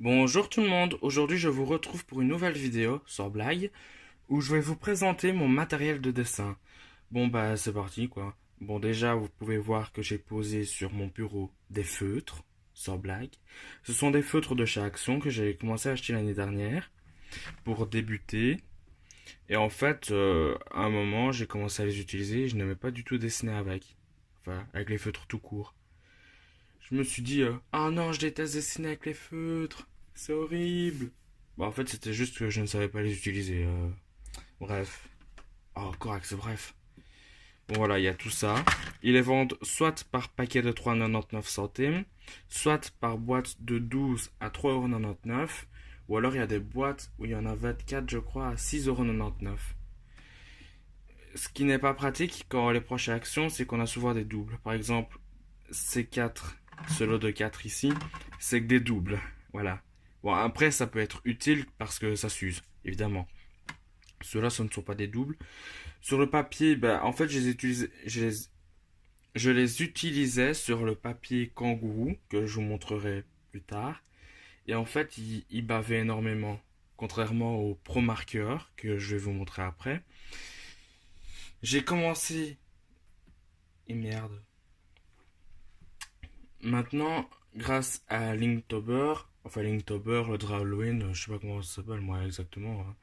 Bonjour tout le monde, aujourd'hui je vous retrouve pour une nouvelle vidéo, sans blague, où je vais vous présenter mon matériel de dessin. Bon bah c'est parti quoi. Bon déjà vous pouvez voir que j'ai posé sur mon bureau des feutres, sans blague. Ce sont des feutres de chez Action que j'ai commencé à acheter l'année dernière pour débuter. Et en fait, à un moment j'ai commencé à les utiliser et je n'aimais pas du tout dessiner avec. Enfin, avec les feutres tout court. Je me suis dit, ah non, je déteste dessiner avec les feutres, c'est horrible. Bah, en fait, c'était juste que je ne savais pas les utiliser. Bref. Oh, correct, c'est bref. Bon, voilà, il y a tout ça. Ils les vendent soit par paquet de 3,99 centimes, soit par boîte de 12 à 3,99 €. Ou alors, il y a des boîtes où il y en a 24, je crois, à 6,99 €. Ce qui n'est pas pratique quand les proches actions, c'est qu'on a souvent des doubles. Par exemple, C4, ce lot de 4 ici, c'est que des doubles. Voilà. Bon, après, ça peut être utile parce que ça s'use, évidemment. Ceux-là, ce ne sont pas des doubles. Sur le papier, ben, en fait, je les utilisais sur le papier kangourou, que je vous montrerai plus tard. Et en fait, ils bavaient énormément. Contrairement au Pro Marker, que je vais vous montrer après. J'ai commencé... Et merde. Maintenant, grâce à Linktober, enfin Linktober, le Drawlowin, je sais pas comment ça s'appelle moi exactement, hein,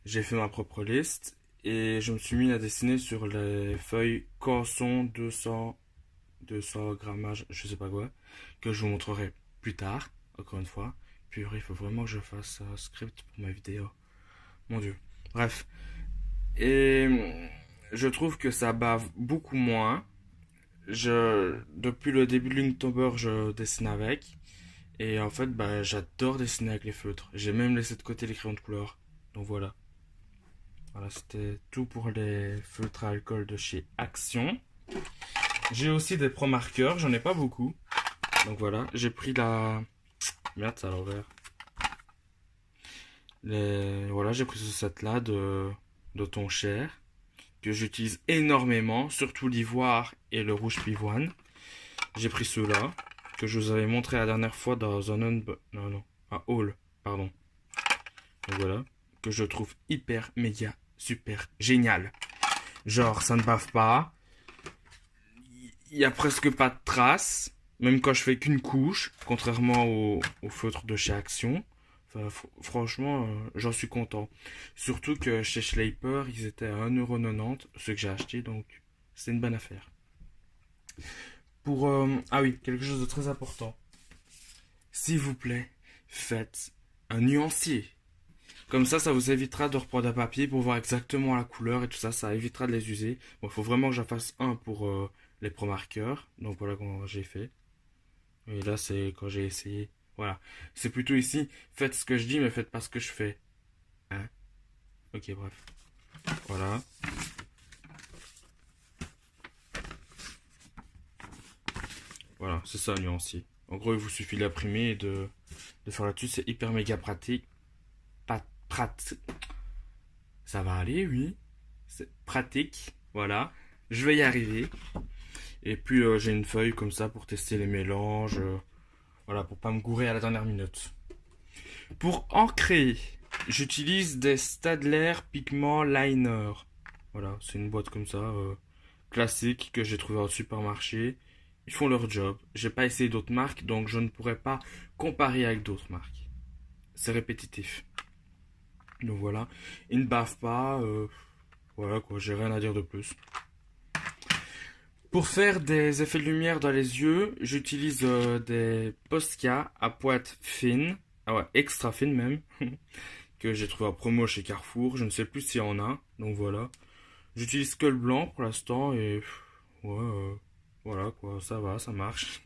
j'ai fait ma propre liste et je me suis mis à dessiner sur les feuilles Corson 200 grammage, je sais pas quoi, que je vous montrerai plus tard, encore une fois. Puis il faut vraiment que je fasse un script pour ma vidéo. Mon dieu. Bref. Et je trouve que ça bave beaucoup moins. Depuis le début de Linktober, je dessine avec. Et en fait, bah, j'adore dessiner avec les feutres. J'ai même laissé de côté les crayons de couleur. Donc voilà. Voilà, c'était tout pour les feutres à alcool de chez Action. J'ai aussi des pro marqueurs, j'en ai pas beaucoup. Donc voilà, j'ai pris la... Merde, ça a l'envers. Voilà, j'ai pris ce set là de ton cher, que j'utilise énormément, surtout l'ivoire et le rouge pivoine. J'ai pris ceux-là, que je vous avais montré la dernière fois dans Non, non, un haul, pardon. Donc voilà, que je trouve hyper, méga, super génial. Genre, ça ne bave pas, il y a presque pas de traces, même quand je fais qu'une couche, contrairement au feutre de chez Action. Enfin, franchement, j'en suis content. Surtout que chez Schleiper, ils étaient à 1,90 €, ceux que j'ai achetés, donc c'est une bonne affaire. Ah oui, quelque chose de très important. S'il vous plaît, faites un nuancier. Comme ça vous évitera de reprendre un papier pour voir exactement la couleur et tout ça, ça évitera de les user. Bon, il faut vraiment que j'en fasse un pour les pro marqueurs. Donc voilà comment j'ai fait. Et là, c'est quand j'ai essayé. Voilà. C'est plutôt ici, faites ce que je dis, mais faites pas ce que je fais. Hein? Ok, bref. Voilà. Voilà, c'est ça, un nuancier. En gros, il vous suffit d'imprimer et de faire là-dessus. C'est hyper méga pratique. Pas pratique. Ça va aller, oui. C'est pratique. Voilà. Je vais y arriver. Et puis j'ai une feuille comme ça pour tester les mélanges. Voilà, pour pas me gourer à la dernière minute. Pour ancrer, j'utilise des Stadler Pigment Liner. Voilà, c'est une boîte comme ça, classique, que j'ai trouvé au supermarché. Ils font leur job. J'ai pas essayé d'autres marques, donc je ne pourrais pas comparer avec d'autres marques. C'est répétitif. Donc voilà. Ils ne bavent pas. Voilà quoi, j'ai rien à dire de plus. Pour faire des effets de lumière dans les yeux, j'utilise des Posca à pointe fine, ah ouais, extra fine même, que j'ai trouvé en promo chez Carrefour. Je ne sais plus s'il y en a, donc voilà. J'utilise que le blanc pour l'instant et ouais, voilà quoi, ça va, ça marche.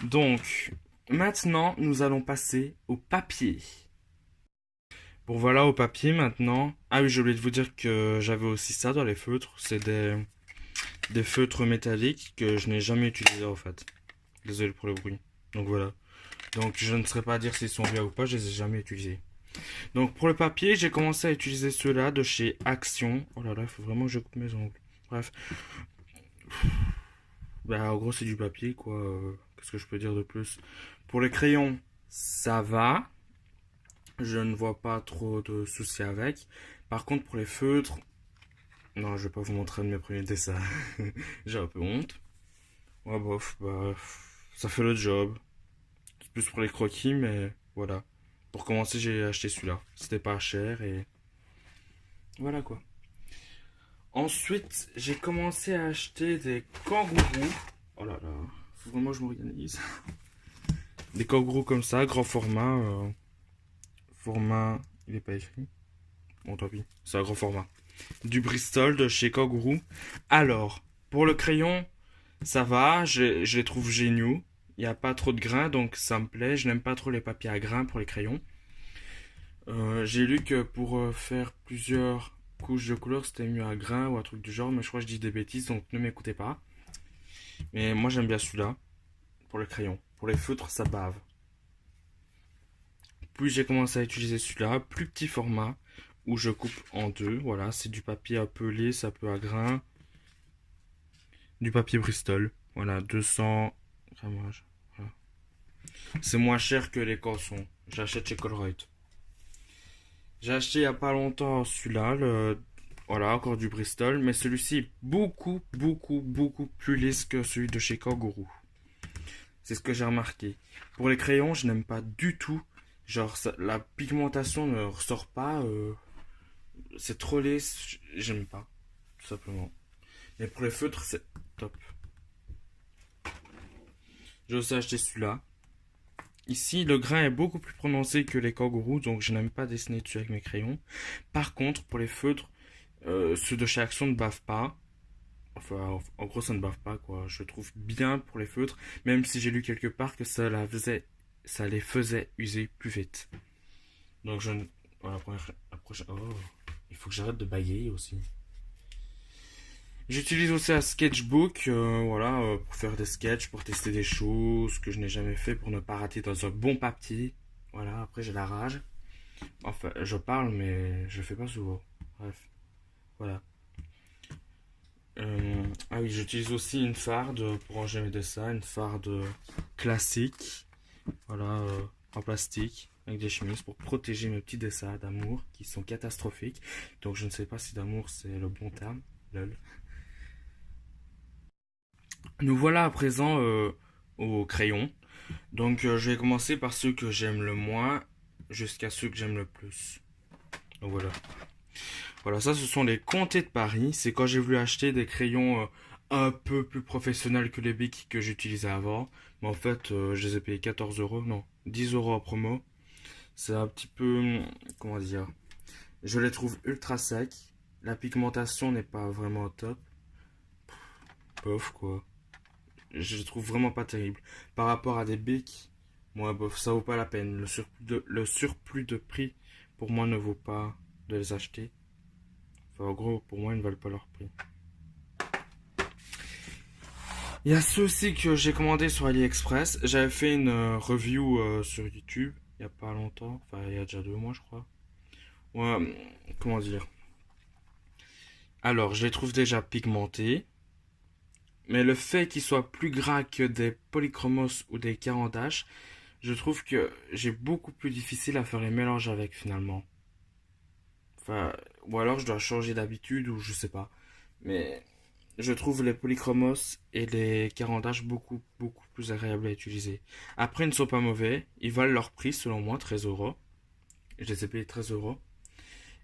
Donc, maintenant, nous allons passer au papier. Bon voilà, au papier maintenant. Ah oui, j'ai oublié de vous dire que j'avais aussi ça dans les feutres. C'est des feutres métalliques que je n'ai jamais utilisés en fait. Désolé pour le bruit. Donc voilà. Donc je ne saurais pas dire s'ils sont bien ou pas, je les ai jamais utilisés. Donc pour le papier, j'ai commencé à utiliser ceux-là de chez Action. Oh là là, il faut vraiment que je coupe mes ongles. Bref. Bah en gros c'est du papier quoi. Qu'est-ce que je peux dire de plus? Pour les crayons, ça va. Je ne vois pas trop de soucis avec. Par contre, pour les feutres, non, je vais pas vous montrer de mes premiers dessins. J'ai un peu honte. Ouais, bof, bah, ça fait le job. C'est plus pour les croquis, mais voilà. Pour commencer, j'ai acheté celui-là. C'était pas cher et voilà quoi. Ensuite, j'ai commencé à acheter des kangourous. Oh là là, faut vraiment que je m'organise. Des kangourous comme ça, grand format. Format, il est pas écrit. Bon, tant pis, c'est un grand format. Du Bristol de chez Kangourou. Alors, pour le crayon, ça va, je les trouve géniaux. Il n'y a pas trop de grains, donc ça me plaît. Je n'aime pas trop les papiers à grains pour les crayons. J'ai lu que pour faire plusieurs couches de couleurs, c'était mieux à grains ou un truc du genre, mais je crois que je dis des bêtises, donc ne m'écoutez pas. Mais moi j'aime bien celui-là, pour le crayon. Pour les feutres, ça bave. Puis j'ai commencé à utiliser celui-là, plus petit format, où je coupe en deux. Voilà, c'est du papier un peu lisse, un peu à grains. Du papier Bristol. Voilà, 200 grammages. Voilà. C'est moins cher que les Canson. J'achète chez Colruyt. J'ai acheté il n'y a pas longtemps celui-là, voilà, encore du Bristol, mais celui-ci est beaucoup, beaucoup, beaucoup plus lisse que celui de chez Kangourou. C'est ce que j'ai remarqué. Pour les crayons, je n'aime pas du tout. Genre, la pigmentation ne ressort pas. C'est trop lisse, j'aime pas, tout simplement. Mais pour les feutres, c'est top. J'ai aussi acheté celui-là. Ici, le grain est beaucoup plus prononcé que les kangourous, donc je n'aime pas dessiner dessus avec mes crayons. Par contre, pour les feutres, ceux de chez Action ne bavent pas. Enfin, en gros, ça ne bave pas, quoi. Je trouve bien pour les feutres, même si j'ai lu quelque part que ça les faisait user plus vite. Donc, je ne. Voilà, la prochaine. Oh, il faut que j'arrête de bagayer aussi. J'utilise aussi un sketchbook, voilà, pour faire des sketchs, pour tester des choses que je n'ai jamais fait, pour ne pas rater dans un bon papier. Voilà, après j'ai la rage. Enfin, je parle, mais je le fais pas souvent. Bref, voilà. Ah oui, j'utilise aussi une farde pour ranger mes dessins, une farde classique, voilà, en plastique, avec des chemises pour protéger mes petits dessins d'amour qui sont catastrophiques. Donc je ne sais pas si d'amour c'est le bon terme. Lol. Nous voilà à présent au crayon. Donc je vais commencer par ceux que j'aime le moins jusqu'à ceux que j'aime le plus. Donc voilà. Voilà, ça ce sont les Comtés de Paris. C'est quand j'ai voulu acheter des crayons un peu plus professionnels que les bics que j'utilisais avant. Mais en fait, je les ai payés 14 euros, non, 10 euros en promo. C'est un petit peu, comment dire, je les trouve ultra secs. La pigmentation n'est pas vraiment top. Bof quoi. Je les trouve vraiment pas terribles. Par rapport à des bics, moi bof, ça vaut pas la peine. Le surplus de prix, pour moi, ne vaut pas de les acheter. Enfin, en gros, pour moi, ils ne valent pas leur prix. Il y a ceux aussi que j'ai commandé sur AliExpress. J'avais fait une review sur YouTube il n'y a pas longtemps. Enfin, il y a déjà 2 mois, je crois. Ouais, comment dire. Alors, je les trouve déjà pigmentés. Mais le fait qu'ils soient plus gras que des polychromos ou des carandaches, je trouve que j'ai beaucoup plus difficile à faire les mélanges avec finalement. Enfin, ou alors je dois changer d'habitude ou je sais pas. Mais je trouve les polychromos et les carandaches beaucoup, beaucoup plus agréables à utiliser. Après, ils ne sont pas mauvais. Ils valent leur prix, selon moi, 13 euros. Je les ai payés 13 euros.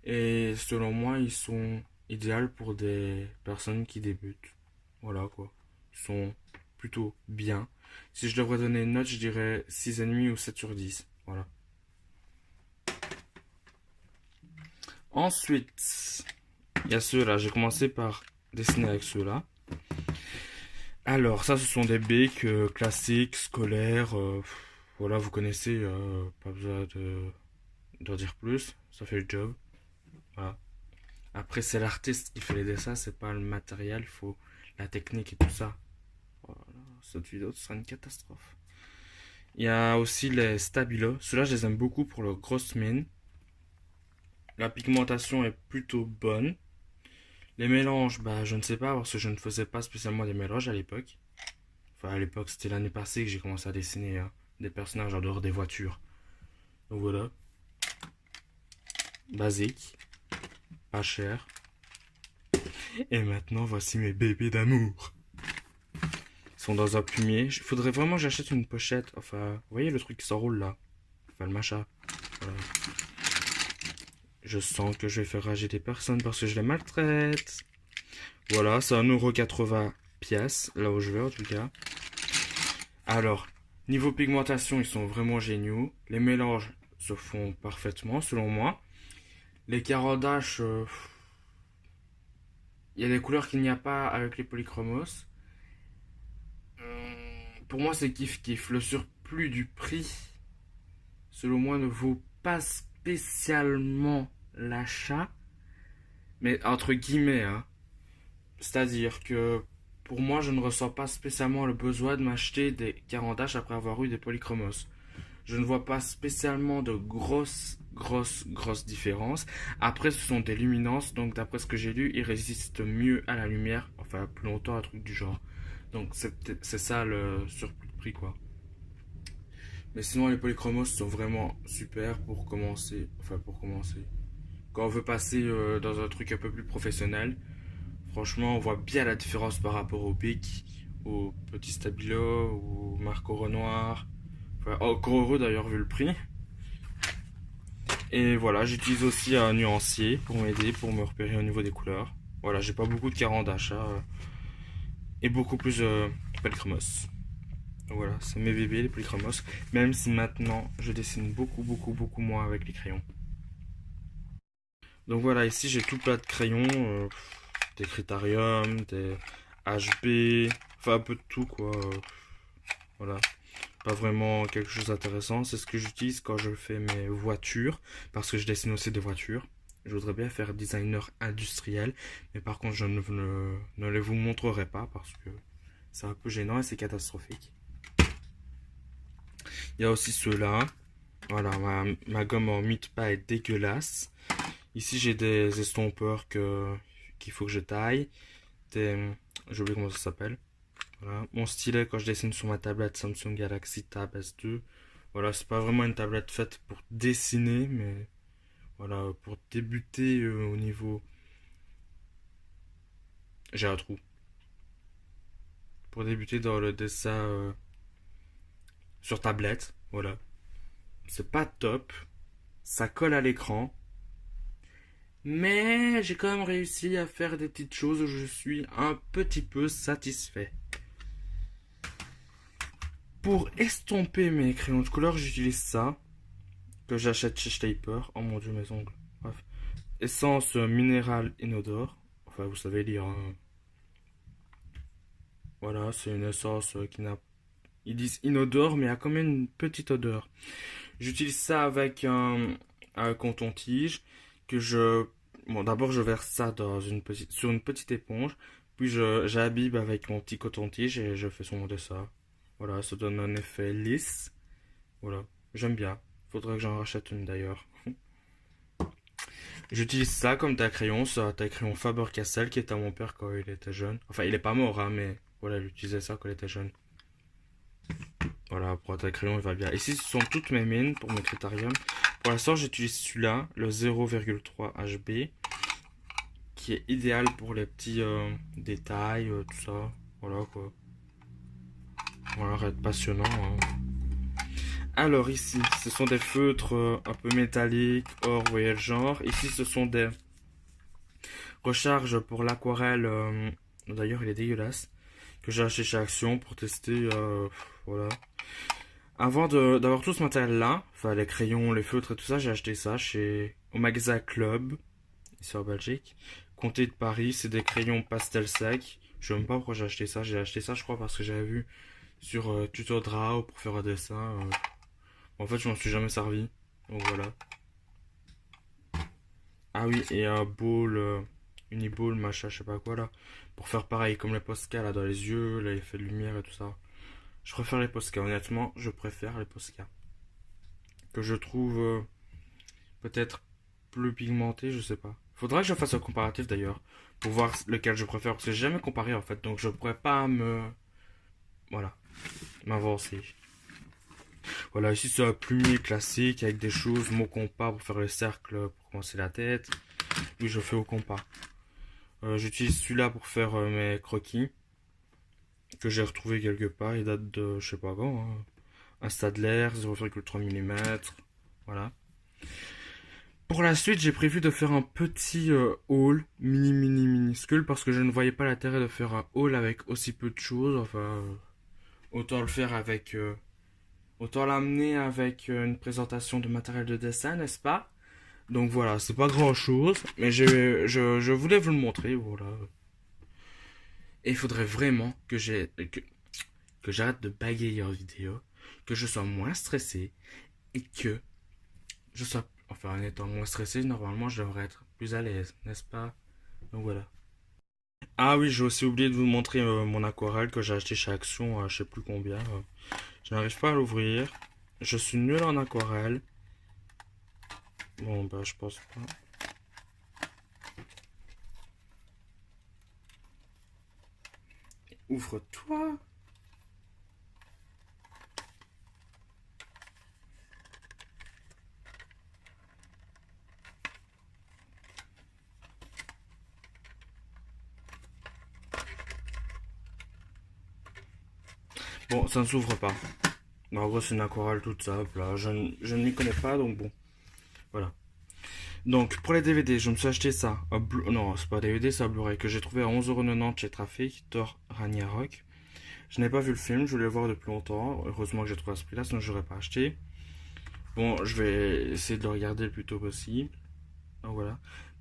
Et selon moi, ils sont idéaux pour des personnes qui débutent. Voilà, quoi. Ils sont plutôt bien. Si je devrais donner une note, je dirais 6,5 ou 7 sur 10. Voilà. Ensuite, il y a ceux-là. J'ai commencé par dessiner avec ceux-là. Alors, ça, ce sont des bics classiques, scolaires. Voilà, vous connaissez, pas besoin d'en dire plus. Ça fait le job. Voilà. Après, c'est l'artiste qui fait les dessins, c'est pas le matériel, il faut la technique et tout ça. Voilà, cette vidéo, ce sera une catastrophe. Il y a aussi les Stabilo. Ceux-là, je les aime beaucoup pour leur grosse mine. La pigmentation est plutôt bonne. Les mélanges, bah, je ne sais pas, parce que je ne faisais pas spécialement des mélanges à l'époque. Enfin, à l'époque, c'était l'année passée que j'ai commencé à dessiner des personnages en dehors des voitures. Donc voilà, basique, pas cher. Et maintenant, voici mes bébés d'amour. Ils sont dans un plumier. Il faudrait vraiment que j'achète une pochette. Enfin, vous voyez le truc qui s'enroule là. Enfin, le machin. Voilà. Je sens que je vais faire rager des personnes parce que je les maltraite. Voilà, c'est 1,80 € pièce, là où je vais en tout cas. Alors, niveau pigmentation, ils sont vraiment géniaux. Les mélanges se font parfaitement, selon moi. Les carandaches, il y a des couleurs qu'il n'y a pas avec les polychromos. Pour moi, c'est kiff-kiff. Le surplus du prix, selon moi, ne vaut pas spécialement l'achat. Mais entre guillemets, hein. C'est-à-dire que pour moi, je ne ressens pas spécialement le besoin de m'acheter des carandaches après avoir eu des polychromos. Je ne vois pas spécialement de grosses différences. Après, ce sont des luminances, donc d'après ce que j'ai lu, ils résistent mieux à la lumière, enfin plus longtemps, un truc du genre. Donc c'est ça le surplus de prix, quoi. Mais sinon, les polychromos sont vraiment super pour commencer. Enfin, pour commencer. Quand on veut passer dans un truc un peu plus professionnel, franchement, on voit bien la différence par rapport au Bic, au Petit Stabilo, au Marco Renoir. Enfin, encore heureux d'ailleurs vu le prix. Et voilà, j'utilise aussi un nuancier pour m'aider, pour me repérer au niveau des couleurs. Voilà, j'ai pas beaucoup de carans d'achat et beaucoup plus de polychromos. Voilà, c'est mes bébés les polychromos. Même si maintenant je dessine beaucoup moins avec les crayons. Donc voilà, ici j'ai tout plein de crayons, des Critarium, des HB, enfin un peu de tout quoi. Voilà. Pas vraiment quelque chose d'intéressant. C'est ce que j'utilise quand je fais mes voitures. Parce que je dessine aussi des voitures. Je voudrais bien faire designer industriel. Mais par contre, je ne les vous montrerai pas. Parce que c'est un peu gênant et c'est catastrophique. Il y a aussi ceux-là. Voilà, ma gomme en mite-pas est dégueulasse. Ici, j'ai des estompeurs qu'il faut que je taille. J'ai oublié comment ça s'appelle. Voilà. Mon stylet quand je dessine sur ma tablette Samsung Galaxy Tab S2. Voilà, c'est pas vraiment une tablette faite pour dessiner, mais voilà, pour débuter au niveau. J'ai un trou. Pour débuter dans le dessin sur tablette, voilà. C'est pas top. Ça colle à l'écran. Mais j'ai quand même réussi à faire des petites choses où je suis un petit peu satisfait. Pour estomper mes crayons de couleur, j'utilise ça. Que j'achète chez Staper. Oh mon dieu, mes ongles. Bref. Essence minérale inodore. Enfin, vous savez lire. Hein. Voilà, c'est une essence qui n'a. Ils disent inodore, mais il y a quand même une petite odeur. J'utilise ça avec un coton-tige. Que je. Bon, d'abord, je verse ça sur une petite éponge. Puis, j'abîme avec mon petit coton-tige et je fais son dessin. Voilà, ça donne un effet lisse. Voilà, j'aime bien. Faudrait que j'en rachète une d'ailleurs. J'utilise ça comme taille-crayon, c'est un taille-crayon Faber-Castell qui était à mon père quand il était jeune. Enfin, il est pas mort, hein, mais voilà, il utilisait ça quand il était jeune. Voilà, pour un taille-crayon, il va bien. Ici, ce sont toutes mes mines pour mes critériums. Pour l'instant, j'utilise celui-là, le 0,3 HB, qui est idéal pour les petits détails, tout ça. Voilà, quoi. Voilà, arrête passionnant. Hein. Alors ici, ce sont des feutres un peu métalliques, or, vous voyez le genre. Ici, ce sont des recharges pour l'aquarelle. D'ailleurs, il est dégueulasse. Que j'ai acheté chez Action pour tester. Voilà. Avant d'avoir tout ce matériel-là, enfin les crayons, les feutres et tout ça, j'ai acheté ça au magasin Club, ici en Belgique. Comté de Paris, c'est des crayons pastel sec. Je sais même pas pourquoi j'ai acheté ça. J'ai acheté ça, je crois, parce que j'avais vu sur Tuto Draw pour faire un dessin. En fait, je m'en suis jamais servi. Donc voilà. Ah oui, et un ball, uniball, machin, je sais pas quoi là. Pour faire pareil, comme les Posca là dans les yeux, l'effet de lumière et tout ça. Je préfère les Posca, honnêtement, je préfère les Posca. Que je trouve peut-être plus pigmenté, je sais pas. Faudrait que je fasse un comparatif d'ailleurs. Pour voir lequel je préfère. Parce que j'ai jamais comparé en fait. Donc je pourrais pas voilà, m'avancer. Voilà, ici c'est un plumier classique avec des choses, mon compas pour faire le cercle, pour commencer la tête. Oui, je fais au compas. J'utilise celui-là pour faire mes croquis, que j'ai retrouvé quelque part. Il date de, je sais pas quand, hein. Un Stadler, 0,3 mm. Voilà. Pour la suite, j'ai prévu de faire un petit haul minuscule parce que je ne voyais pas l'intérêt de faire un haul avec aussi peu de choses. Enfin, autant le faire avec, autant l'amener avec une présentation de matériel de dessin, n'est-ce pas? Donc voilà, c'est pas grand chose, mais je voulais vous le montrer, voilà. Et il faudrait vraiment que j'arrête de bagayer en vidéo, que je sois moins stressé et que je sois, enfin en étant moins stressé, normalement je devrais être plus à l'aise, n'est-ce pas? Donc voilà. Ah oui, j'ai aussi oublié de vous montrer mon aquarelle que j'ai acheté chez Action, je sais plus combien. Je n'arrive pas à l'ouvrir. Je suis nul en aquarelle. Bon bah je pense pas. Ouvre-toi. Bon, ça ne s'ouvre pas. En gros, c'est une aquarelle toute simple. Là. Je ne m'y connais pas, donc bon. Voilà. Donc, pour les DVD, je me suis acheté ça. Non, c'est pas DVD, c'est un Blu-ray que j'ai trouvé à 11,90€ chez Trafic, Thor Ragnarok. Je n'ai pas vu le film, je voulais le voir depuis longtemps. Heureusement que j'ai trouvé à ce prix-là, sinon je n'aurais pas acheté. Bon, je vais essayer de le regarder le plus tôt possible. Donc voilà.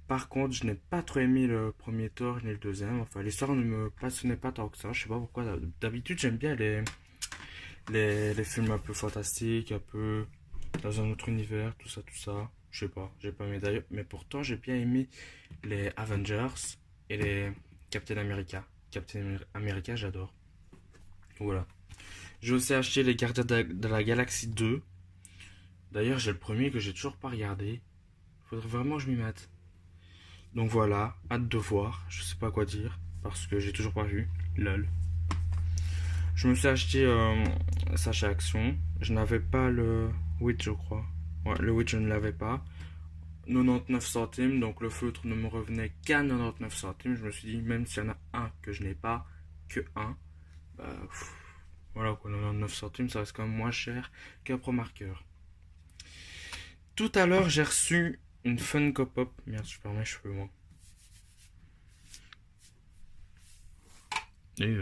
Par contre, je n'ai pas trop aimé le premier Thor ni le deuxième. Enfin, l'histoire ne me passionnait pas tant que ça. Je sais pas pourquoi. D'habitude, j'aime bien les films un peu fantastiques, un peu dans un autre univers, tout ça, tout ça. Je sais pas, j'ai pas aimé d'ailleurs, mais pourtant j'ai bien aimé les Avengers et les Captain America. Captain America, j'adore. Voilà. J'ai aussi acheté les Gardiens de la Galaxie 2. D'ailleurs, j'ai le premier que j'ai toujours pas regardé. Faudrait vraiment que je m'y mette. Donc voilà, hâte de voir. Je sais pas quoi dire parce que j'ai toujours pas vu. Lol. Je me suis acheté ça chez Action. Je n'avais pas le Witch, je crois. Ouais, le Witch, je ne l'avais pas. 99 centimes, donc le feutre ne me revenait qu'à 99 centimes. Je me suis dit, même s'il y en a un que je n'ai pas, que un, bah, voilà quoi, 99 centimes, ça reste quand même moins cher qu'un Pro Marker. Tout à l'heure, j'ai reçu une Funko Pop. Merde, je perds mes cheveux, moi. Et,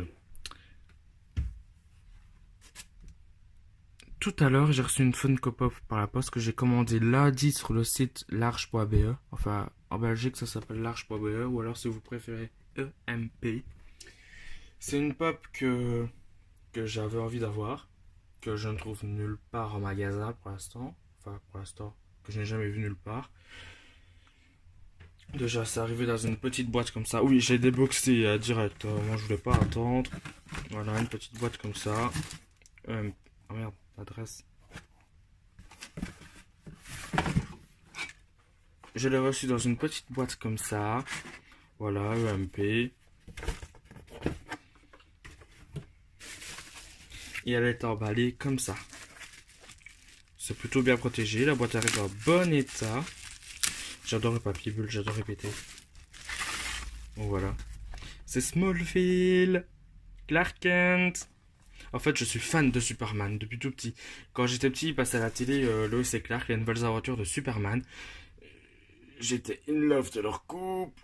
tout à l'heure, j'ai reçu une Funko Pop par la poste que j'ai commandé lundi sur le site large.be. Enfin, en Belgique, ça s'appelle large.be, ou alors si vous préférez EMP. C'est une pop que j'avais envie d'avoir, que je ne trouve nulle part en magasin pour l'instant. Enfin, pour l'instant, que je n'ai jamais vu nulle part. Déjà, c'est arrivé dans une petite boîte comme ça. Oui, j'ai déboxé direct. Moi, je voulais pas attendre. Voilà, une petite boîte comme ça. Oh merde, l'adresse. Je l'ai reçu dans une petite boîte comme ça. Voilà, EMP. Et elle est emballée comme ça. C'est plutôt bien protégé. La boîte arrive en bon état. J'adore le papier bulle, j'adore répéter. Bon voilà. C'est Smallville. Clark Kent. En fait, je suis fan de Superman depuis tout petit. Quand j'étais petit, il passait à la télé Lois et Clark, les nouvelles aventures de Superman. J'étais in love de leur couple.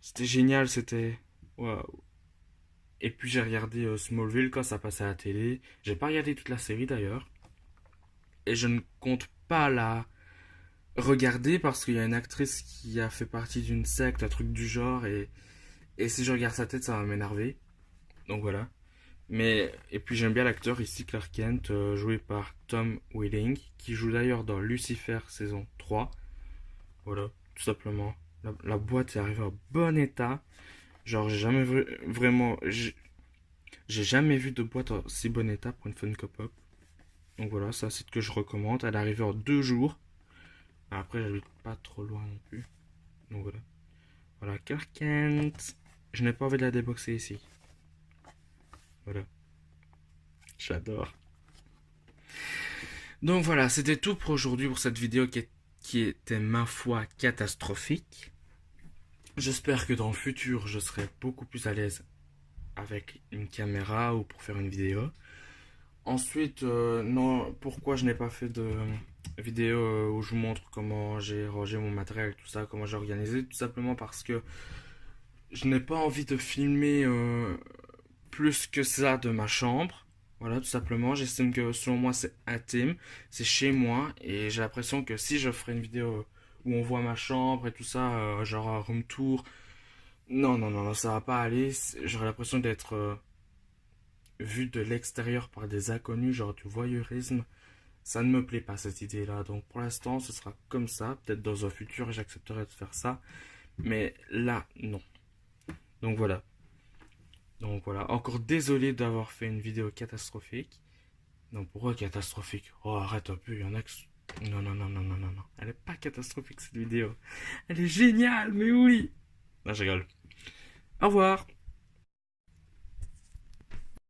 C'était génial, c'était... Waouh. Et puis j'ai regardé Smallville quand ça passait à la télé. J'ai pas regardé toute la série d'ailleurs. Et je ne compte pas la regarder parce qu'il y a une actrice qui a fait partie d'une secte, un truc du genre. Et si je regarde sa tête, ça va m'énerver. Donc voilà. Mais, et puis j'aime bien l'acteur ici, Clark Kent, joué par Tom Welling, qui joue d'ailleurs dans Lucifer saison 3. Voilà, tout simplement. La boîte est arrivée en bon état. Genre, j'ai jamais vraiment. J'ai jamais vu de boîte en si bon état pour une Funko Pop. Donc voilà, c'est un site que je recommande. Elle est arrivée en 2 jours. Après, j'habite pas trop loin non plus. Donc voilà. Voilà, Clark Kent. Je n'ai pas envie de la déboxer ici. Voilà. J'adore. Donc voilà, c'était tout pour aujourd'hui pour cette vidéo qui était ma foi catastrophique. J'espère que dans le futur, je serai beaucoup plus à l'aise avec une caméra ou pour faire une vidéo. Ensuite, non, pourquoi je n'ai pas fait de vidéo où je vous montre comment j'ai rangé mon matériel, tout ça, comment j'ai organisé, tout simplement parce que je n'ai pas envie de filmer plus que ça de ma chambre. Voilà, tout simplement, j'estime que selon moi c'est intime, c'est chez moi, et j'ai l'impression que si je ferais une vidéo où on voit ma chambre et tout ça, genre un room tour, non, non, non, non, ça va pas aller. J'aurais l'impression d'être vu de l'extérieur par des inconnus, genre du voyeurisme. Ça ne me plaît pas cette idée-là. Donc pour l'instant, ce sera comme ça. Peut-être dans un futur, j'accepterai de faire ça. Mais là, non. Donc voilà. Donc voilà. Encore désolé d'avoir fait une vidéo catastrophique. Non, pourquoi catastrophique? Oh, arrête un peu, il y en a que... Non, non, non, non, non, non, non. Elle est pas catastrophique cette vidéo. Elle est géniale, mais oui. Non, je rigole. Au revoir.